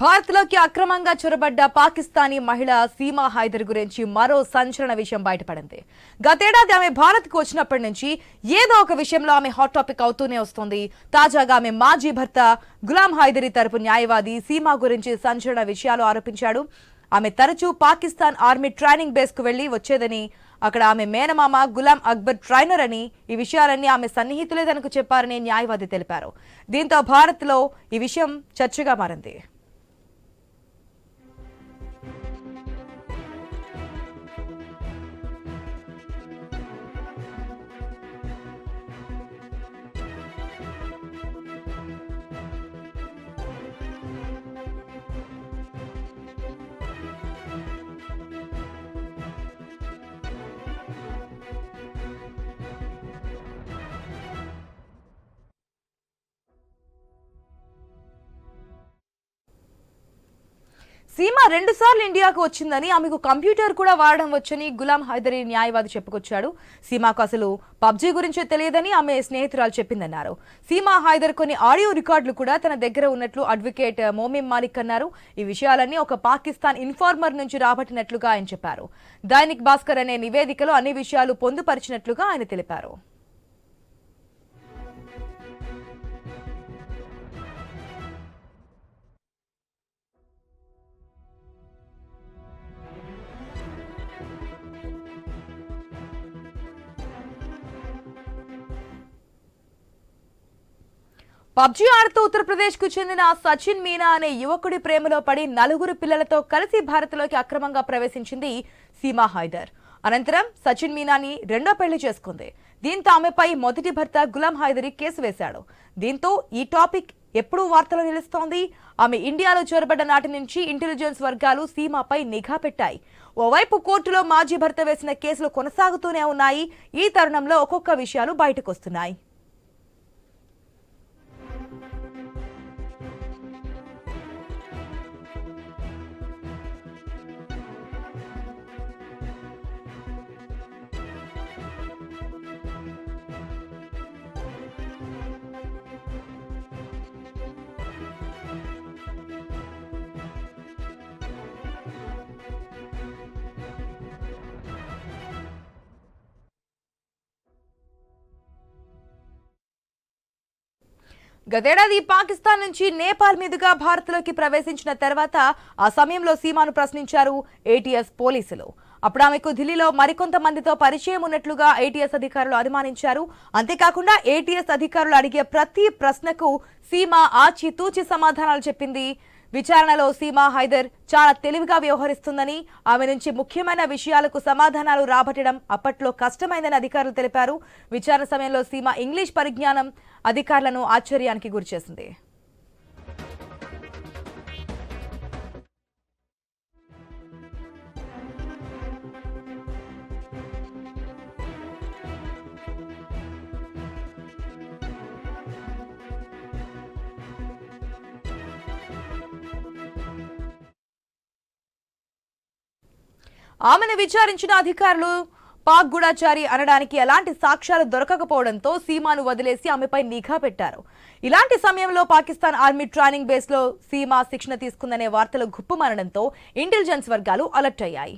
భారత్లోకి అక్రమంగా చొరబడ్డ పాకిస్తానీ మహిళ సీమా హైదర్ గురించి మరో సంచలన విషయం బయటపడింది. గతేడాది ఆమె భారత్కు వచ్చినప్పటి నుంచి ఏదో ఒక విషయంలో ఆమె హాట్ టాపిక్ అవుతూనే వస్తుంది. తాజాగా ఆమె మాజీ భర్త గులాం హైదరీ తరపు న్యాయవాది సీమా గురించి సంచలన విషయాలు ఆరోపించాడు. ఆమె తరచూ పాకిస్తాన్ ఆర్మీ ట్రైనింగ్ బేస్ కు వెళ్లి వచ్చేదని, అక్కడ ఆమె మేనమామ గులాం అక్బర్ ట్రైనర్ అని, ఈ విషయాలన్నీ ఆమె సన్నిహితులే తనకు చెప్పారని న్యాయవాది తెలిపారు. దీంతో భారత్లో ఈ విషయం చర్చగా మారింది. సీమా 2 సార్లు ఇండియాకు వచ్చిందని, ఆమెకు కంప్యూటర్ కూడా వాడడం వచ్చని గులాం హైదరీ న్యాయవాది చెప్పుకొచ్చాడు. సీమాకు అసలు పబ్జీ గురించే తెలియదని ఆమె స్నేహితురాలు చెప్పిందన్నారు. సీమా హైదర్ కొన్ని ఆడియో రికార్డులు కూడా తన దగ్గర ఉన్నట్లు అడ్వకేట్ మోమిన్ మాలిక్ అన్నారు. ఈ విషయాలన్నీ ఒక పాకిస్తాన్ ఇన్ఫార్మర్ నుంచి రాబట్టినట్లుగా ఆయన చెప్పారు. దైనిక్ భాస్కర్ అనే నివేదికలో అన్ని విషయాలు పొందుపరిచినట్లుగా ఆయన తెలిపారు. పబ్జీ ఆడుతూ ఉత్తరప్రదేశ్ కు చెందిన సచిన్ మీనా అనే యువకుడి ప్రేమలో పడి 4 పిల్లలతో కలిసి భారత్లోకి అక్రమంగా ప్రవేశించింది సీమా హైదర్. అనంతరం సచిన్ మీనాని రెండో పెళ్లి చేసుకుంది. దీంతో ఆమెపై మొదటి భర్త గులాం హైదరీ కేసు వేశాడు. దీంతో ఈ టాపిక్ ఎప్పుడూ వార్తలో నిలుస్తోంది. ఆమె ఇండియాలో చొరబడ్డ నాటి నుంచి ఇంటెలిజెన్స్ వర్గాలు సీమాపై నిఘా పెట్టాయి. ఓవైపు కోర్టులో మాజీ భర్త వేసిన కేసులు కొనసాగుతూనే ఉన్నాయి. ఈ తరుణంలో ఒక్కొక్క విషయాలు బయటకొస్తున్నాయి. గతేడాది పాకిస్తాన్ నుంచి నేపాల్ మీదుగా భారత్లోకి ప్రవేశించిన తర్వాత ఆ సమయంలో సీమాను ప్రశ్నించారు ఏటీఎస్ పోలీసులు. అప్పుడు ఆమెకు ఢిల్లీలో మరికొంతమందితో పరిచయం ఉన్నట్లుగా ఏటీఎస్ అధికారులు అనుమానించారు. అంతేకాకుండా ఏటీఎస్ అధికారులు అడిగే ప్రతి ప్రశ్నకు సీమా ఆచితూచి సమాధానాలు చెప్పింది. విచారణలో సీమా హైదర్ చాలా తెలివిగా వ్యవహరిస్తుందని, ఆమె నుంచి ముఖ్యమైన విషయాలకు సమాధానాలు రాబట్టడం అప్పట్లో కష్టమైందని అధికారులు తెలిపారు. విచారణ సమయంలో సీమా ఇంగ్లీష్ పరిజ్ఞానం అధికారులను ఆశ్చర్యానికి గురిచేసింది. ఆమెను విచారించిన అధికారులు పాక్ గూఢచారి అనడానికి ఎలాంటి సాక్ష్యాలు దొరకకపోవడంతో సీమాను వదిలేసి ఆమెపై నిఘా పెట్టారు. ఇలాంటి సమయంలో పాకిస్తాన్ ఆర్మీ ట్రైనింగ్ బేస్ లో సీమా శిక్షణ తీసుకుందనే వార్తలు గుప్పుమనడంతో ఇంటెలిజెన్స్ వర్గాలు అలర్ట్ అయ్యాయి.